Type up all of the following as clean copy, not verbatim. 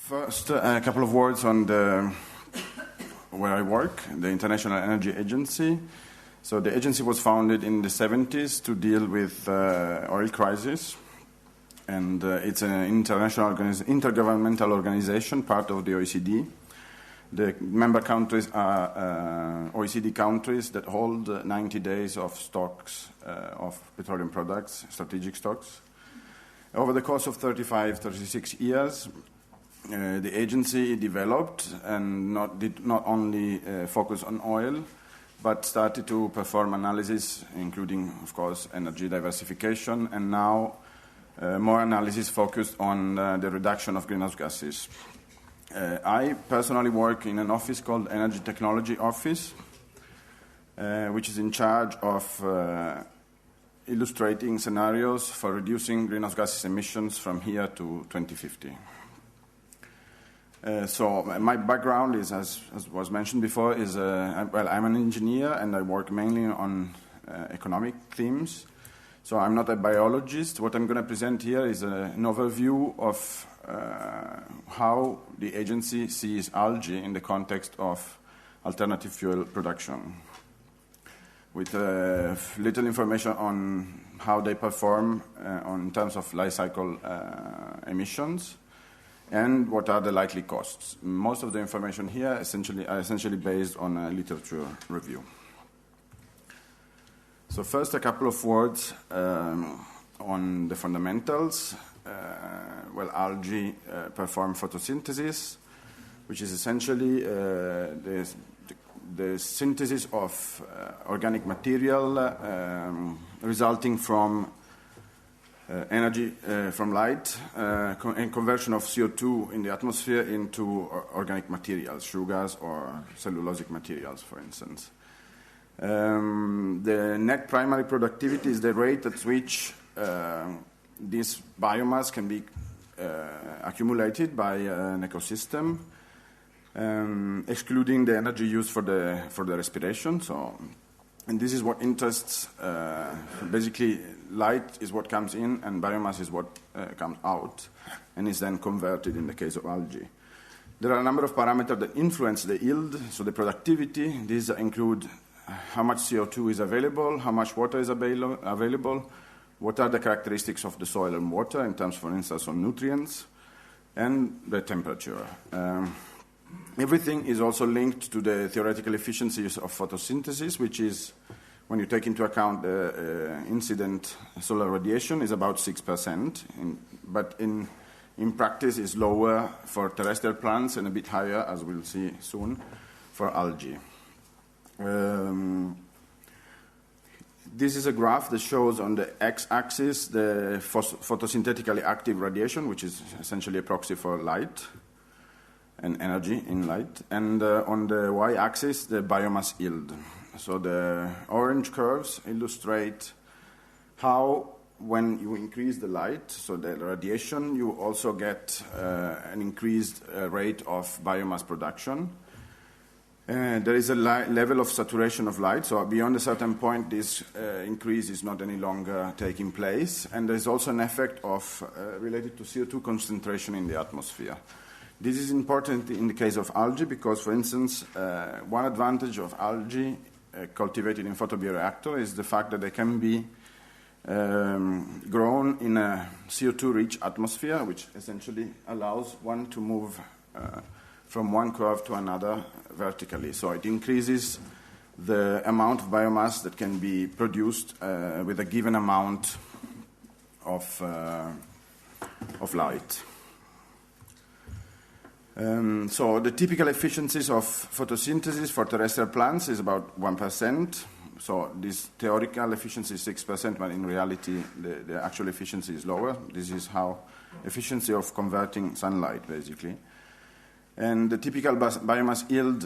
First, a couple of words on where I work, the International Energy Agency. So the agency was founded in the 70s to deal with oil crisis, and it's an international intergovernmental organization, part of the OECD. The member countries are OECD countries that hold 90 days of stocks of petroleum products, strategic stocks. Over the course of 36 years, the agency developed and did not only focus on oil, but started to perform analysis, including, of course, energy diversification, and now more analysis focused on the reduction of greenhouse gases. I personally work in an office called Energy Technology Office, which is in charge of illustrating scenarios for reducing greenhouse gas emissions from here to 2050. So my background is, as was mentioned before, I'm an engineer and I work mainly on economic themes. So I'm not a biologist. What I'm going to present here is an overview of how the agency sees algae in the context of alternative fuel production, with little information on how they perform in terms of life cycle emissions, and what are the likely costs. Most of the information here are essentially based on a literature review. So first, a couple of words on the fundamentals. Algae perform photosynthesis, which is essentially the synthesis of organic material resulting from energy from light and conversion of CO2 in the atmosphere into organic materials, sugars or cellulosic materials, for instance. The net primary productivity is the rate at which this biomass can be accumulated by an ecosystem, excluding the energy used for the respiration. And this is what interests, basically light is what comes in and biomass is what comes out and is then converted in the case of algae. There are a number of parameters that influence the yield, so the productivity. These include how much CO2 is available, how much water is available, what are the characteristics of the soil and water in terms, for instance, of nutrients, and the temperature. Everything is also linked to the theoretical efficiencies of photosynthesis, which is, when you take into account the incident solar radiation, is about 6%, but in practice is lower for terrestrial plants and a bit higher, as we'll see soon, for algae. This is a graph that shows on the x-axis the photosynthetically active radiation, which is essentially a proxy for light and energy in light, and on the y-axis, the biomass yield. So the orange curves illustrate how, when you increase the light, so the radiation, you also get an increased rate of biomass production. There is a level of saturation of light, so beyond a certain point, this increase is not any longer taking place, and there is also an effect of related to CO2 concentration in the atmosphere. This is important in the case of algae because, for instance, one advantage of algae cultivated in photobioreactor is the fact that they can be grown in a CO2-rich atmosphere, which essentially allows one to move from one curve to another vertically. So it increases the amount of biomass that can be produced with a given amount of light. So the typical efficiencies of photosynthesis for terrestrial plants is about 1%. So this theoretical efficiency is 6%, but in reality the actual efficiency is lower. This is how efficiency of converting sunlight, basically. And the typical biomass yield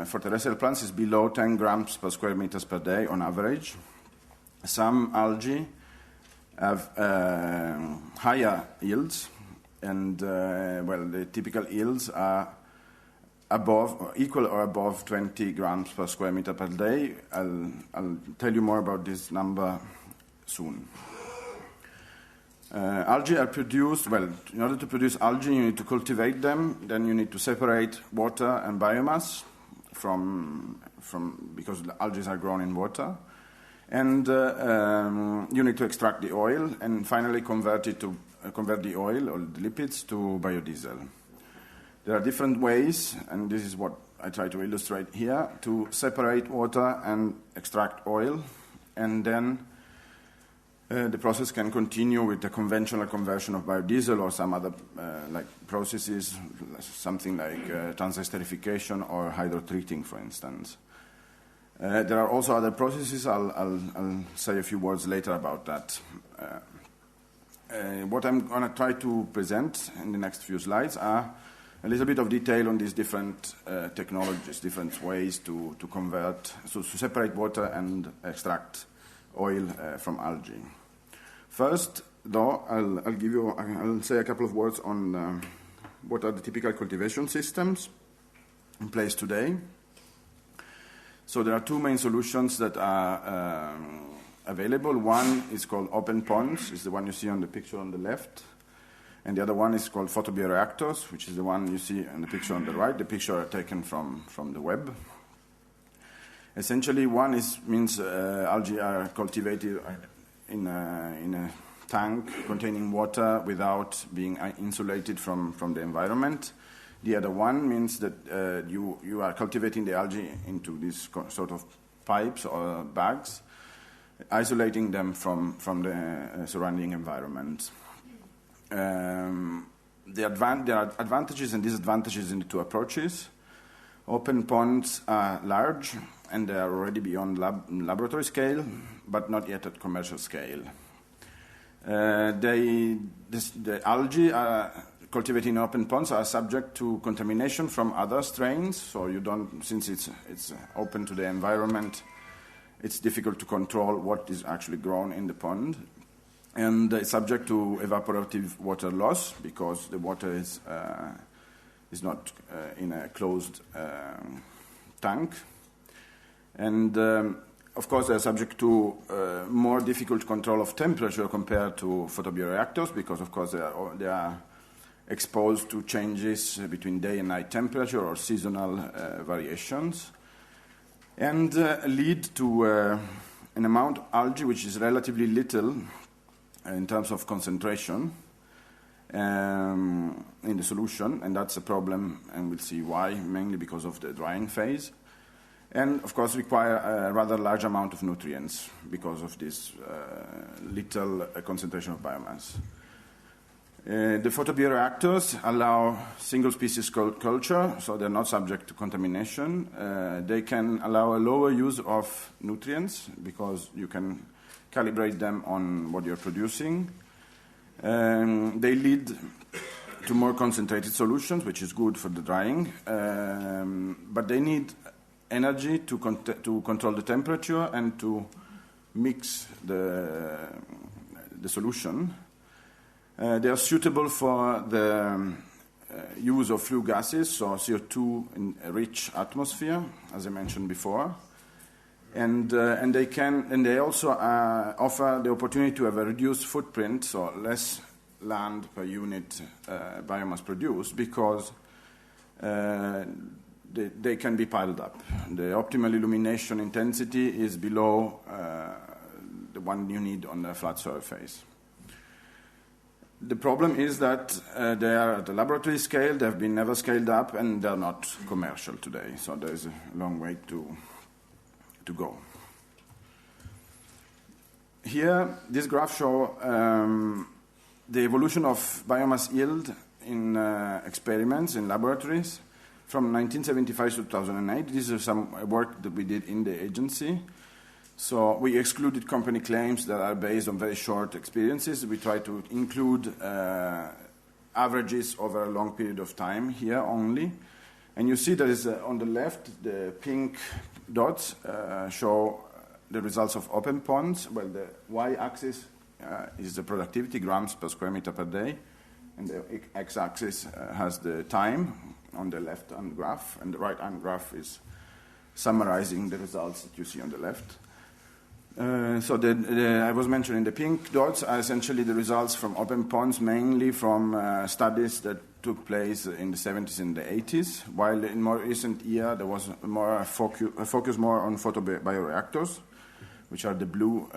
for terrestrial plants is below 10 grams per square meters per day on average. Some algae have higher yields, and the typical yields are equal or above 20 grams per square meter per day. I'll tell you more about this number soon. Algae are produced, well, in order to produce algae, you need to cultivate them, then you need to separate water and biomass because the algae are grown in water. And you need to extract the oil and finally convert the oil or the lipids to biodiesel. There are different ways, and this is what I try to illustrate here, to separate water and extract oil, and then the process can continue with the conventional conversion of biodiesel or some other like processes, something like transesterification or hydrotreating, for instance. There are also other processes. I'll say a few words later about that. What I'm going to try to present in the next few slides are a little bit of detail on these different technologies, different ways to convert, so to separate water and extract oil from algae. First, though, I'll say a couple of words on what are the typical cultivation systems in place today. So there are two main solutions that are available. One is called open ponds, is the one you see on the picture on the left. And the other one is called photobioreactors, which is the one you see in the picture on the right. The picture are taken from the web. Essentially, one means algae are cultivated in a tank containing water without being insulated from the environment. The other one means that you are cultivating the algae into these sort of pipes or bags, isolating them from the surrounding environment. There are advantages and disadvantages in the two approaches. Open ponds are large and they are already beyond laboratory scale, but not yet at commercial scale. The algae cultivated in open ponds are subject to contamination from other strains, so since it's open to the environment, it's difficult to control what is actually grown in the pond. And it's subject to evaporative water loss because the water is not in a closed tank. And of course, they're subject to more difficult control of temperature compared to photobioreactors because, of course, they are exposed to changes between day and night temperature or seasonal variations, and lead to an amount of algae which is relatively little in terms of concentration in the solution, and that's a problem, and we'll see why, mainly because of the drying phase. And, of course, require a rather large amount of nutrients because of this little concentration of biomass. The photobioreactors allow single-species culture, so they're not subject to contamination. They can allow a lower use of nutrients because you can calibrate them on what you're producing. They lead to more concentrated solutions, which is good for the drying, but they need energy to control the temperature and to mix the solution. They are suitable for the use of flue gases, so CO2 in a rich atmosphere, as I mentioned before. And they also offer the opportunity to have a reduced footprint, so less land per unit biomass produced, because they can be piled up. The optimal illumination intensity is below the one you need on a flat surface. The problem is that they are at the laboratory scale, they have been never scaled up, and they're not commercial today, so there's a long way to go. Here, this graph shows the evolution of biomass yield in experiments in laboratories from 1975 to 2008. This is some work that we did in the agency. So we excluded company claims that are based on very short experiences. We try to include averages over a long period of time here only. And you see that is on the left, the pink dots show the results of open ponds. Well, the y-axis is the productivity, grams per square meter per day. And the x-axis has the time on the left-hand graph. And the right-hand graph is summarizing the results that you see on the left. So I was mentioning the pink dots are essentially the results from open ponds, mainly from studies that took place in the 70s and the 80s, while in more recent year there was more a focus more on photobioreactors, which are the blue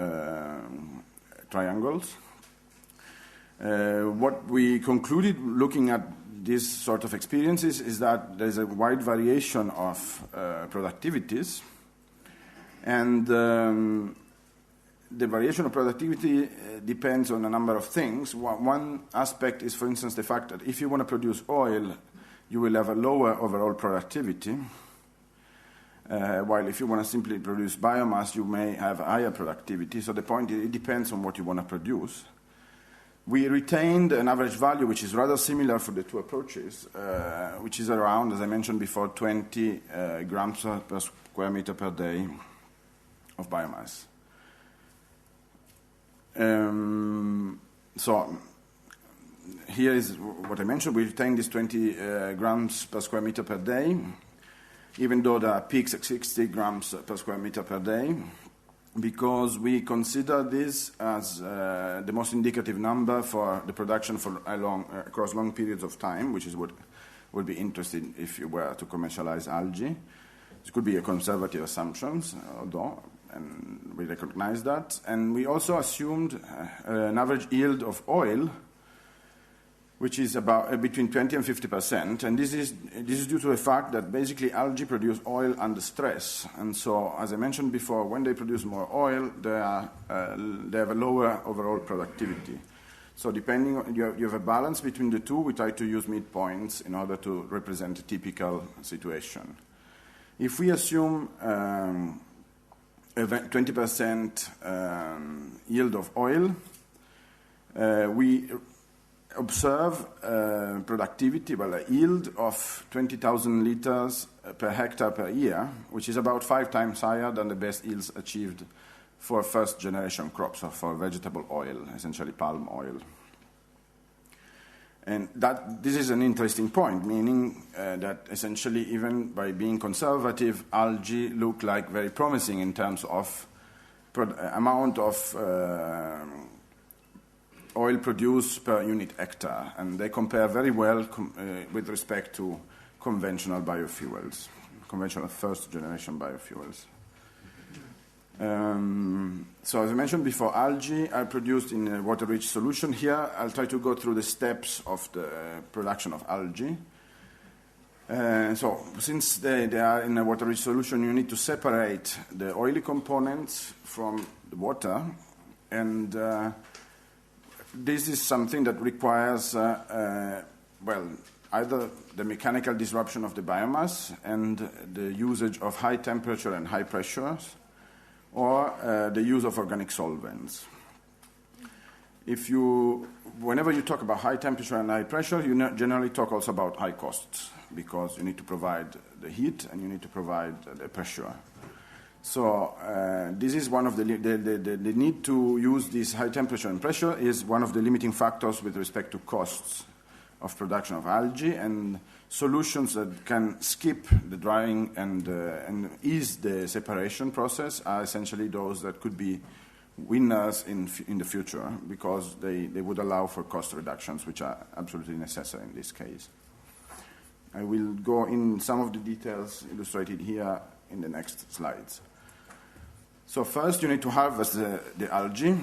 triangles. What we concluded looking at these sort of experiences is that there's a wide variation of productivities, and the variation of productivity depends on a number of things. One aspect is, for instance, the fact that if you want to produce oil, you will have a lower overall productivity, while if you want to simply produce biomass, you may have higher productivity. So the point is, it depends on what you want to produce. We retained an average value which is rather similar for the two approaches, which is around, as I mentioned before, 20 grams per square meter per day of biomass. So here is what I mentioned. We retain this 20 grams per square meter per day, even though there are peaks at 60 grams per square meter per day, because we consider this as the most indicative number for the production for across long periods of time, which is what would be interesting if you were to commercialize algae. This could be a conservative assumption, although, and we recognize that. And we also assumed an average yield of oil, which is about between 20 and 50%. And this is due to the fact that basically algae produce oil under stress. And so, as I mentioned before, when they produce more oil, they have a lower overall productivity. So depending on, you have a balance between the two. We try to use midpoints in order to represent a typical situation. If we assume a 20% yield of oil, we observe productivity, a yield of 20,000 liters per hectare per year, which is about 5 times higher than the best yields achieved for first-generation crops, or for vegetable oil, essentially palm oil. And this is an interesting point, meaning that essentially even by being conservative, algae look like very promising in terms of amount of oil produced per unit hectare, and they compare very well with respect to conventional biofuels, conventional first-generation biofuels. So as I mentioned before, algae are produced in a water-rich solution. Here, I'll try to go through the steps of the production of algae. So since they are in a water-rich solution, you need to separate the oily components from the water, and this is something that requires, either the mechanical disruption of the biomass and the usage of high temperature and high pressures, or the use of organic solvents. Whenever you talk about high temperature and high pressure, you generally talk also about high costs, because you need to provide the heat and you need to provide the pressure. So this is one of the need to use this high temperature and pressure is one of the limiting factors with respect to costs of production of algae, and solutions that can skip the drying and ease the separation process are essentially those that could be winners in the future, because they would allow for cost reductions, which are absolutely necessary in this case. I will go in some of the details illustrated here in the next slides. So first, you need to harvest the algae.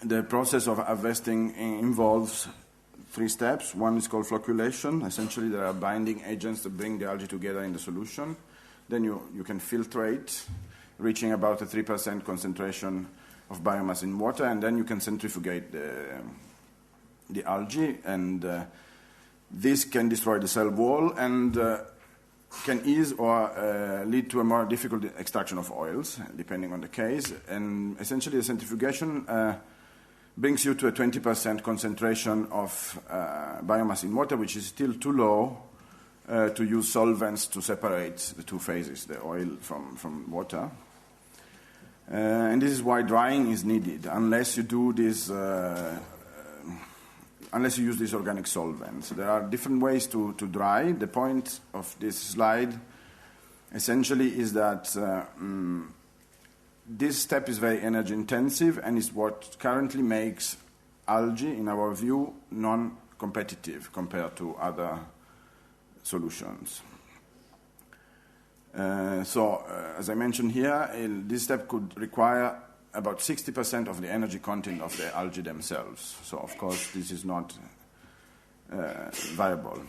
The process of harvesting involves 3 steps. One is called flocculation. Essentially, there are binding agents that bring the algae together in the solution. Then you can filtrate, reaching about a 3% concentration of biomass in water, and then you can centrifugate the algae, and this can destroy the cell wall and can ease or lead to a more difficult extraction of oils, depending on the case. And essentially, the centrifugation brings you to a 20% concentration of biomass in water, which is still too low to use solvents to separate the two phases, the oil from water. And this is why drying is needed, unless you do this, unless you use these organic solvents. There are different ways to dry. The point of this slide essentially is that this step is very energy intensive and is what currently makes algae, in our view, non-competitive compared to other solutions. As I mentioned here, this step could require about 60% of the energy content of the algae themselves. So, of course, this is not viable.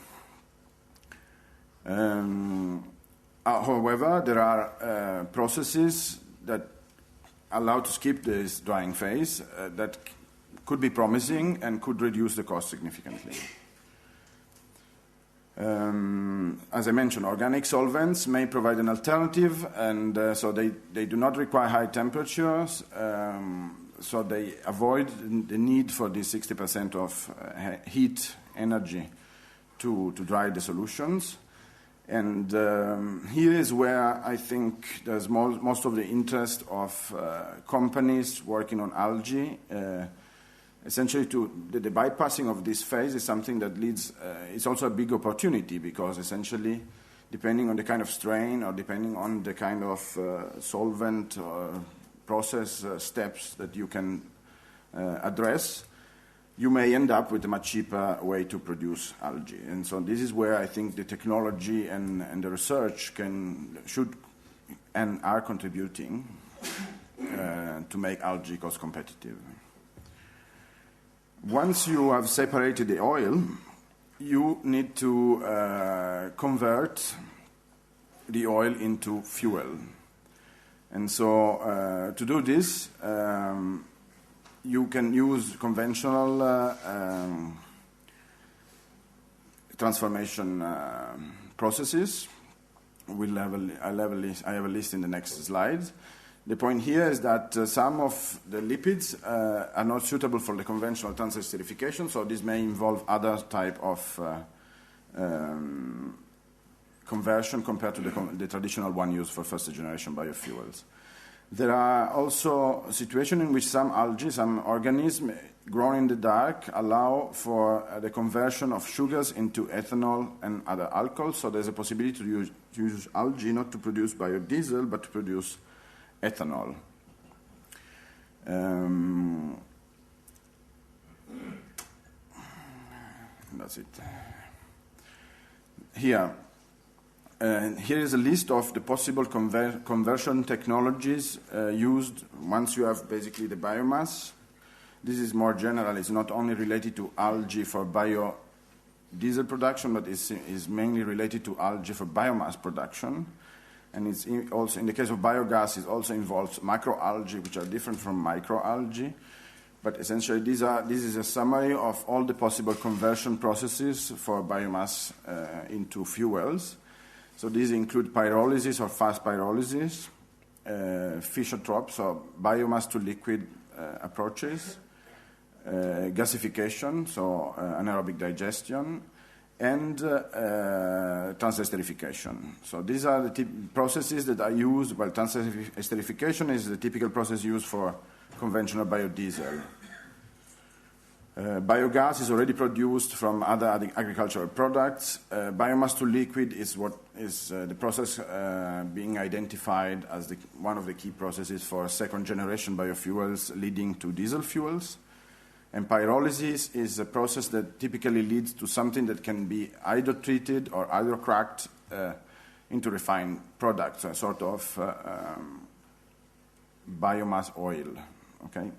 However, there are processes that allow to skip this drying phase that could be promising and could reduce the cost significantly. As I mentioned, organic solvents may provide an alternative, and so they do not require high temperatures, so they avoid the need for this 60% of heat energy to dry the solutions. And here is where I think there's most of the interest of companies working on algae. Essentially, the bypassing of this phase is something that leads, it's also a big opportunity, because essentially, depending on the kind of strain or depending on the kind of solvent or process steps that you can address, you may end up with a much cheaper way to produce algae. And so this is where I think the technology and the research should and are contributing to make algae cost competitive. Once you have separated the oil, you need to convert the oil into fuel. And so to do this, you can use conventional transformation processes. I have a list in the next slide. The point here is that some of the lipids are not suitable for the conventional transesterification, so this may involve other type of conversion compared to the traditional one used for first-generation biofuels. There are also situations in which some algae, some organisms grown in the dark, allow for the conversion of sugars into ethanol and other alcohols. So there's a possibility to use algae not to produce biodiesel, but to produce ethanol. That's it. Here is a list of the possible conversion technologies used once you have basically the biomass. This is more general. It's not only related to algae for biodiesel production, but is mainly related to algae for biomass production. And it's also, in the case of biogas, it also involves macroalgae, which are different from microalgae. But essentially, this is a summary of all the possible conversion processes for biomass into fuels. So these include pyrolysis or fast pyrolysis, Fischer-Tropsch, so biomass to liquid approaches, gasification, so anaerobic digestion, and transesterification. So these are the processes that are used. Well, transesterification is the typical process used for conventional biodiesel. Biogas is already produced from other agricultural products. Biomass to liquid is what is the process being identified as one of the key processes for second-generation biofuels leading to diesel fuels. And pyrolysis is a process that typically leads to something that can be either treated or either cracked into refined products, a sort of biomass oil. Okay.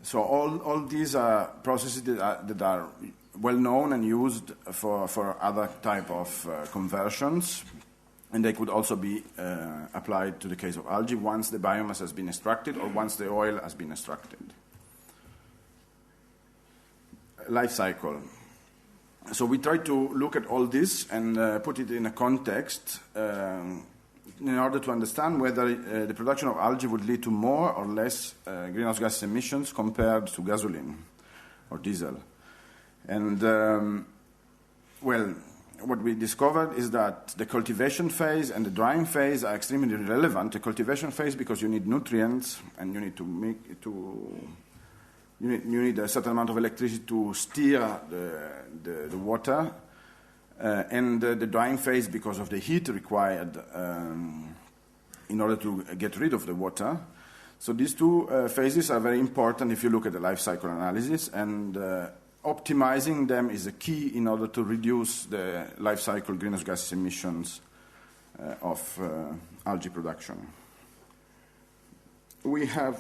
So all these are processes that are well known and used for other type of conversions, and they could also be applied to the case of algae once the biomass has been extracted or once the oil has been extracted. Life cycle. So we try to look at all this and put it in a context in order to understand whether the production of algae would lead to more or less greenhouse gas emissions compared to gasoline or diesel. And, well, what we discovered is that the cultivation phase and the drying phase are extremely relevant. The cultivation phase because you need nutrients and you need to you need a certain amount of electricity to steer the water, and the drying phase because of the heat required in order to get rid of the water. So these two phases are very important if you look at the life cycle analysis, and optimizing them is a key in order to reduce the life cycle greenhouse gas emissions of algae production. We have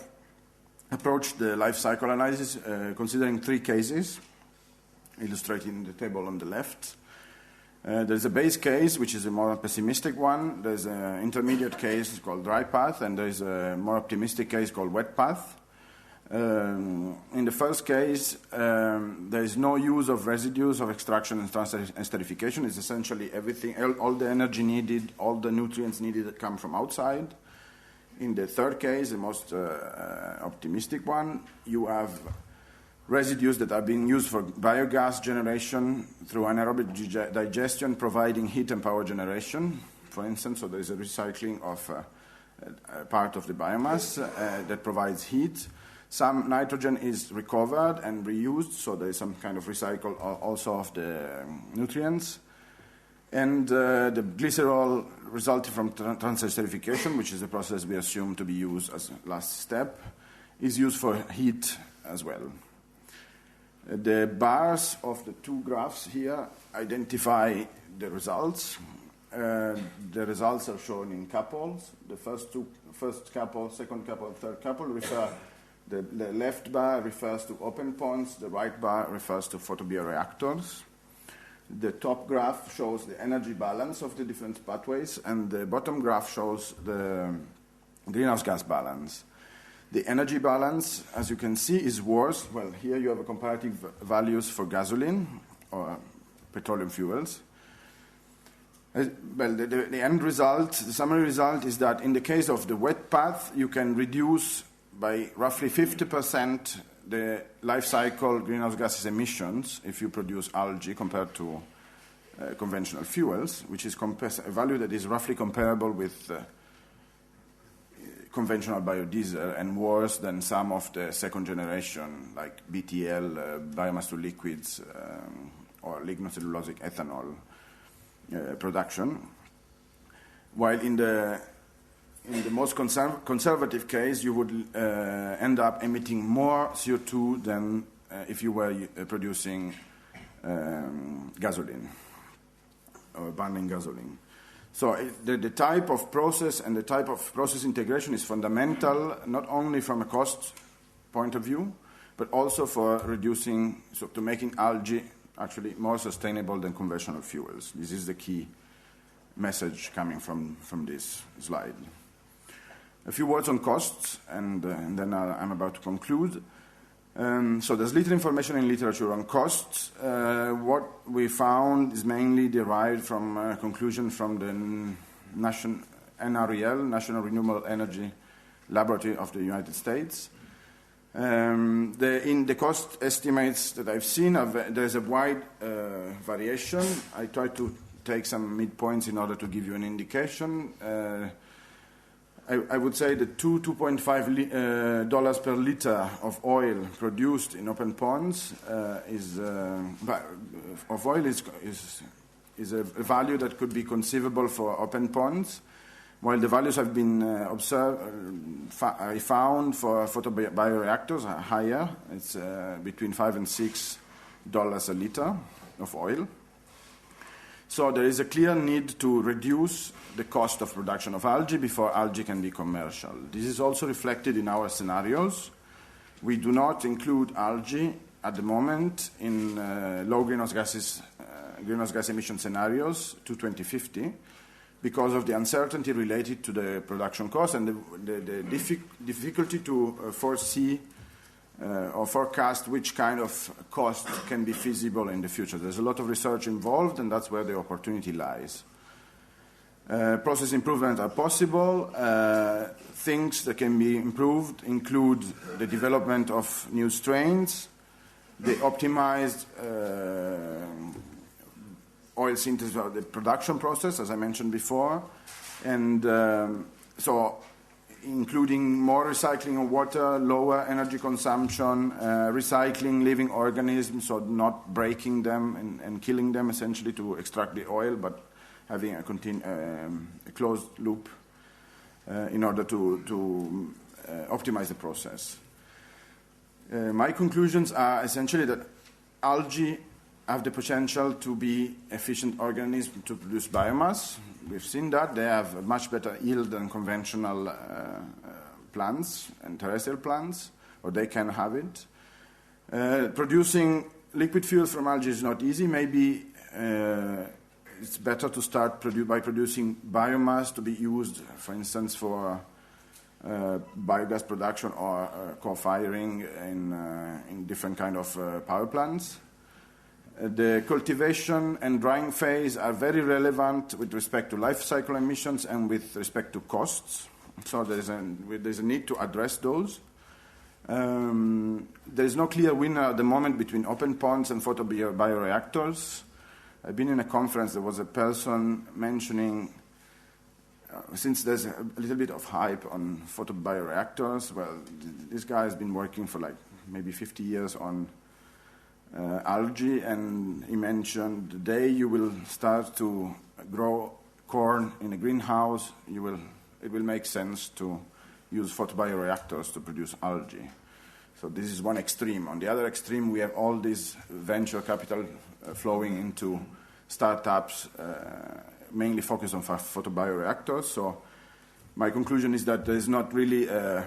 approached the life cycle analysis considering 3 cases, illustrated in the table on the left. There's a base case, which is a more pessimistic one. There's an intermediate case called dry path, and there's a more optimistic case called wet path. In the first case, there is no use of residues of extraction and esterification. It's essentially everything, all the energy needed, all the nutrients needed that come from outside. In the third case, the most optimistic one, you have residues that are being used for biogas generation through anaerobic digestion, providing heat and power generation, for instance. So there is a recycling of part of the biomass that provides heat. Some nitrogen is recovered and reused, so there is some kind of recycle also of the nutrients. And the glycerol resulting from transesterification, which is a process we assume to be used as a last step, is used for heat as well. The bars of the 2 graphs here identify the results. The results are shown in couples. The first couple, second couple, third couple refer. The left bar refers to open ponds. The right bar refers to photobioreactors. The top graph shows the energy balance of the different pathways, and the bottom graph shows the greenhouse gas balance. The energy balance, as you can see, is worse. Well, here you have a comparative values for gasoline or petroleum fuels. Well, the end result, the summary result is that in the case of the wet path, you can reduce by roughly 50% the life cycle greenhouse gases emissions if you produce algae compared to conventional fuels, which is a value that is roughly comparable with conventional biodiesel and worse than some of the second generation, like BTL, biomass to liquids, or lignocellulosic ethanol production. While in the most conservative case, you would end up emitting more CO2 than if you were producing gasoline or burning gasoline. So the type of process and the type of process integration is fundamental, not only from a cost point of view, but also for reducing, so to making algae actually more sustainable than conventional fuels. This is the key message coming from this slide. A few words on costs, and then I'm about to conclude. So there's little information in literature on costs. What we found is mainly derived from a conclusion from the NREL, National Renewable Energy Laboratory of the United States. In the cost estimates that I've seen, there's a wide variation. I try to take some midpoints in order to give you an indication. I would say that $2.5 per liter of oil produced in open ponds is a value that could be conceivable for open ponds, while the values have been I found for photobioreactors are higher. It's between $5 and $6 a liter of oil. So there is a clear need to reduce the cost of production of algae before algae can be commercial. This is also reflected in our scenarios. We do not include algae at the moment in low greenhouse gas emission scenarios to 2050 because of the uncertainty related to the production cost and the difficulty to foresee or forecast which kind of cost can be feasible in the future. There's a lot of research involved, and that's where the opportunity lies. Process improvements are possible. Things that can be improved include the development of new strains, the optimized oil synthesis of the production process, as I mentioned before, and so including more recycling of water, lower energy consumption, recycling living organisms, so not breaking them and killing them essentially to extract the oil, but having a closed loop in order to optimize the process. My conclusions are essentially that algae have the potential to be efficient organisms to produce biomass. We've seen that. They have a much better yield than conventional plants and terrestrial plants, or they can have it. Producing liquid fuels from algae is not easy. Maybe it's better to start by producing biomass to be used, for instance, for biogas production or co-firing in different kind of power plants. The cultivation and drying phase are very relevant with respect to life cycle emissions and with respect to costs. So there's a need to address those. There is no clear winner at the moment between open ponds and photobioreactors. I've been in a conference, there was a person mentioning, since there's a little bit of hype on photobioreactors, well, this guy has been working for like maybe 50 years on algae, and he mentioned the day you will start to grow corn in a greenhouse, it will make sense to use photobioreactors to produce algae. So this is one extreme. On the other extreme, we have all this venture capital flowing into startups, mainly focused on photobioreactors. So my conclusion is that there is not really a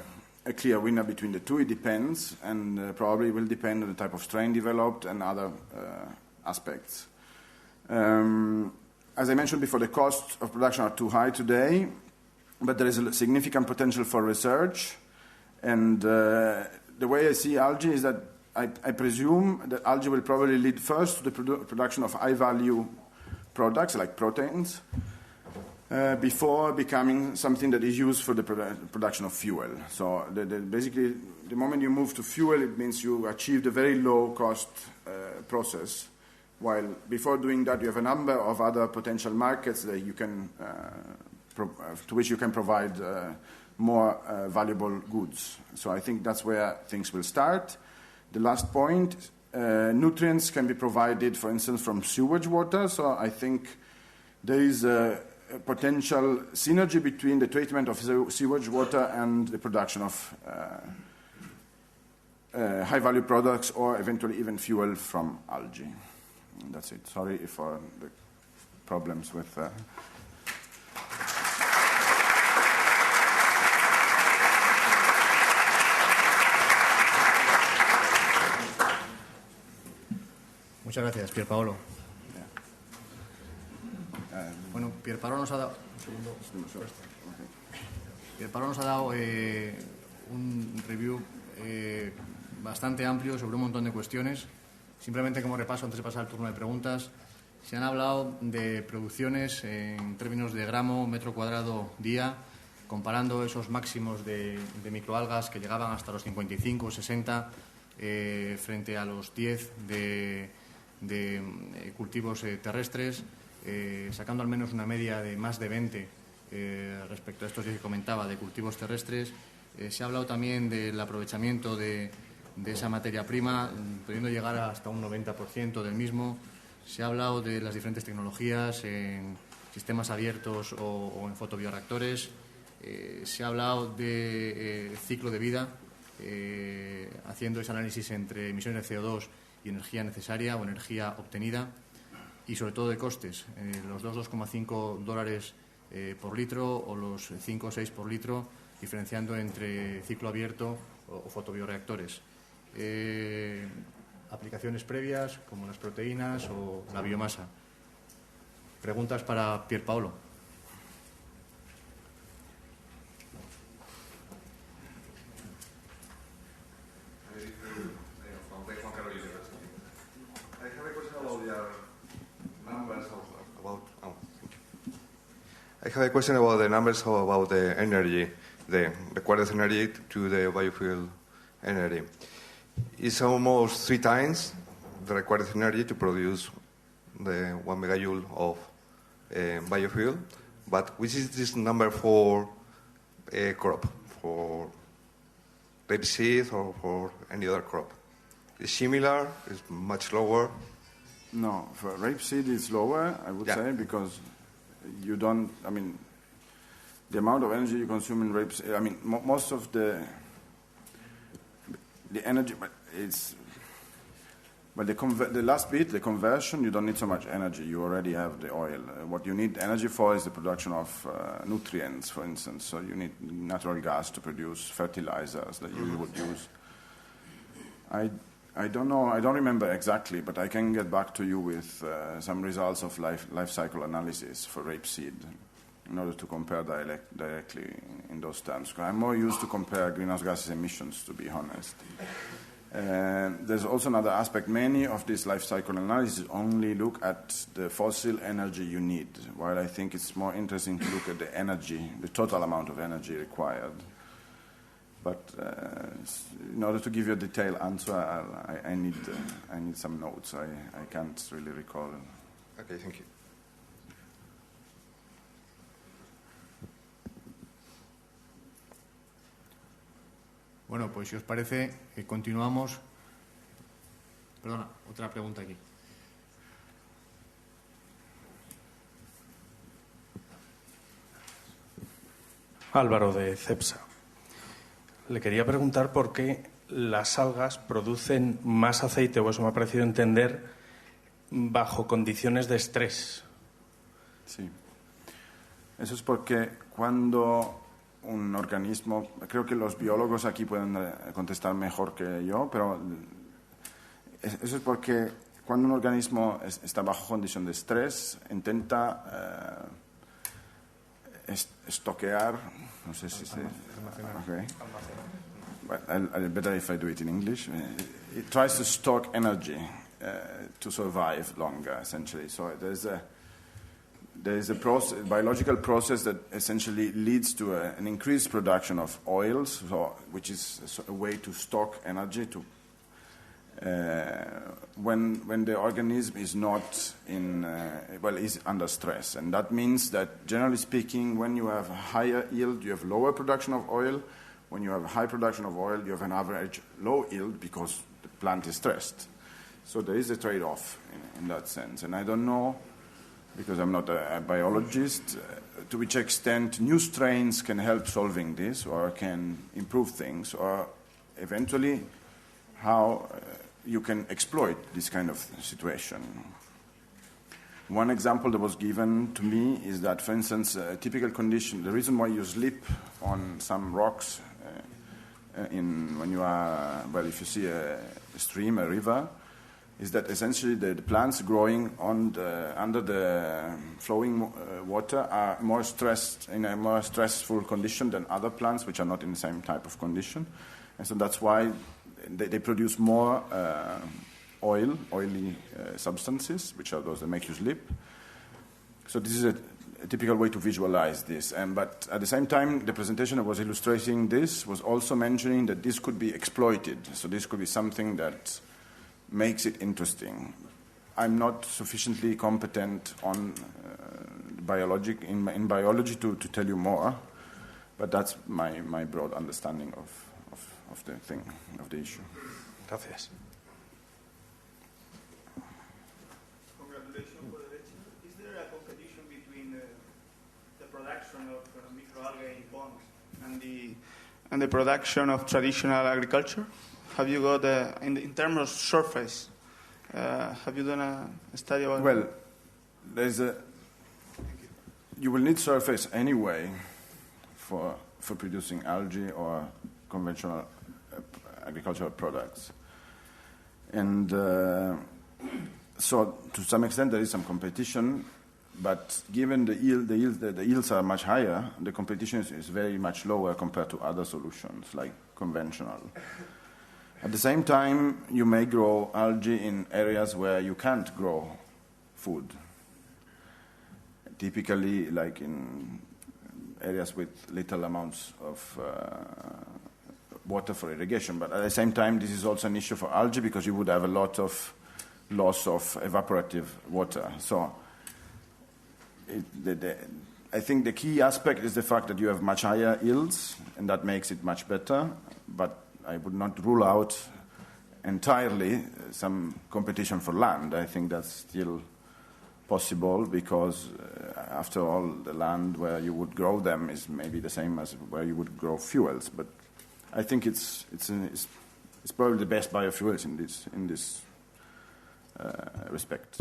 clear winner between the two. It depends, and probably will depend on the type of strain developed and other aspects. As I mentioned before, the costs of production are too high today, but there is a significant potential for research. And the way I see algae is that I presume that algae will probably lead first to the production of high-value products like proteins before becoming something that is used for the production of fuel. So basically, the moment you move to fuel, it means you achieved a very low-cost process, while before doing that, you have a number of other potential markets that you can to which you can provide more valuable goods. So I think that's where things will start. The last point, nutrients can be provided, for instance, from sewage water. So I think there is a potential synergy between the treatment of sewage water and the production of high-value products or eventually even fuel from algae. And that's it. Sorry for the problems with... Muchas gracias, Pierpaolo. Bueno, Pierpaolo nos ha dado... Pierpaolo nos ha dado un review bastante amplio sobre un montón de cuestiones. Simplemente como repaso, antes de pasar al turno de preguntas, se han hablado de producciones en términos de gramo, metro cuadrado, día, comparando esos máximos de microalgas que llegaban hasta los 55 o 60 frente a los 10 de cultivos terrestres, sacando al menos una media de más de 20 respecto a estos que comentaba de cultivos terrestres. Se ha hablado también del aprovechamiento de esa materia prima, pudiendo llegar hasta un 90% del mismo. Se ha hablado de las diferentes tecnologías en sistemas abiertos o en fotobioreactores. Se ha hablado de ciclo de vida, haciendo ese análisis entre emisiones de CO2 y energía necesaria o energía obtenida, y sobre todo de costes, los $2,5 por litro o los 5 o 6 por litro, diferenciando entre ciclo abierto o fotobioreactores. Aplicaciones previas como las proteínas o la biomasa. Preguntas para Pierpaolo. I have a question about the numbers about the energy, the required energy to the biofuel energy. It's almost 3 times the required energy to produce the 1 megajoule of biofuel. But which is this number for a crop, for rapeseed or for any other crop? Is similar? Is much lower? No, for rapeseed it's lower, I would say, because you don't, I mean, the amount of energy you consume in rapeseed, I mean, most of the energy, but it's, but the last bit, the conversion, you don't need so much energy. You already have the oil. What you need energy for is the production of nutrients, for instance. So you need natural gas to produce fertilizers that you would use. I don't know. I don't remember exactly, but I can get back to you with some results of life cycle analysis for rapeseed in order to compare directly in those terms. I'm more used to compare greenhouse gases emissions, to be honest. There's also another aspect. Many of these life cycle analyses only look at the fossil energy you need, while I think it's more interesting to look at the energy, the total amount of energy required. But in order to give you a detailed answer, I need some notes. I can't really recall. Okay, thank you. Bueno, pues si os parece, continuamos. Perdona, otra pregunta aquí. Álvaro, de CEPSA. Le quería preguntar por qué las algas producen más aceite, o eso me ha parecido entender, bajo condiciones de estrés. Sí. Eso es porque cuando un organismo, creo que los biólogos aquí pueden contestar mejor que yo, pero eso es porque cuando un organismo está bajo condición de estrés, intenta estoquear, no sé si se... Okay. But I'll better if I do it in English. It tries to stock energy to survive longer, essentially. So there is a biological process that essentially leads to an increased production of oils, which is a way to stock energy to when the organism is not is under stress. And that means that, generally speaking, when you have higher yield, you have lower production of oil. When you have high production of oil, you have an average low yield because the plant is stressed. So there is a trade-off in that sense. And I don't know, because I'm not a biologist, to which extent new strains can help solving this or can improve things, or eventually how you can exploit this kind of situation. One example that was given to me is that, for instance, a typical condition, the reason why you slip on some rocks when you are, if you see a stream, a river, is that essentially the plants growing under the flowing water are more stressed, in a more stressful condition than other plants which are not in the same type of condition. And so that's why they produce more oily substances, which are those that make you slip. So this is a typical way to visualize this. But at the same time, the presentation that was illustrating this was also mentioning that this could be exploited. So this could be something that makes it interesting. I'm not sufficiently competent on in biology to tell you more, but that's my broad understanding of the thing, of the issue. Gracias. Congratulations for the lecture. Is there a competition between the production of microalgae in ponds and the production of traditional agriculture? Have you got, in terms of surface, have you done a study about Well, you will need surface anyway for producing algae or conventional agricultural products. And so to some extent there is some competition, but given the yields are much higher, the competition is very much lower compared to other solutions like conventional. At the same time, you may grow algae in areas where you can't grow food. Typically, like in areas with little amounts of water for irrigation. But at the same time, this is also an issue for algae because you would have a lot of loss of evaporative water. So I think the key aspect is the fact that you have much higher yields, and that makes it much better. But I would not rule out entirely some competition for land. I think that's still possible because, after all, the land where you would grow them is maybe the same as where you would grow fuels. But I think it's probably the best biofuels in this respect.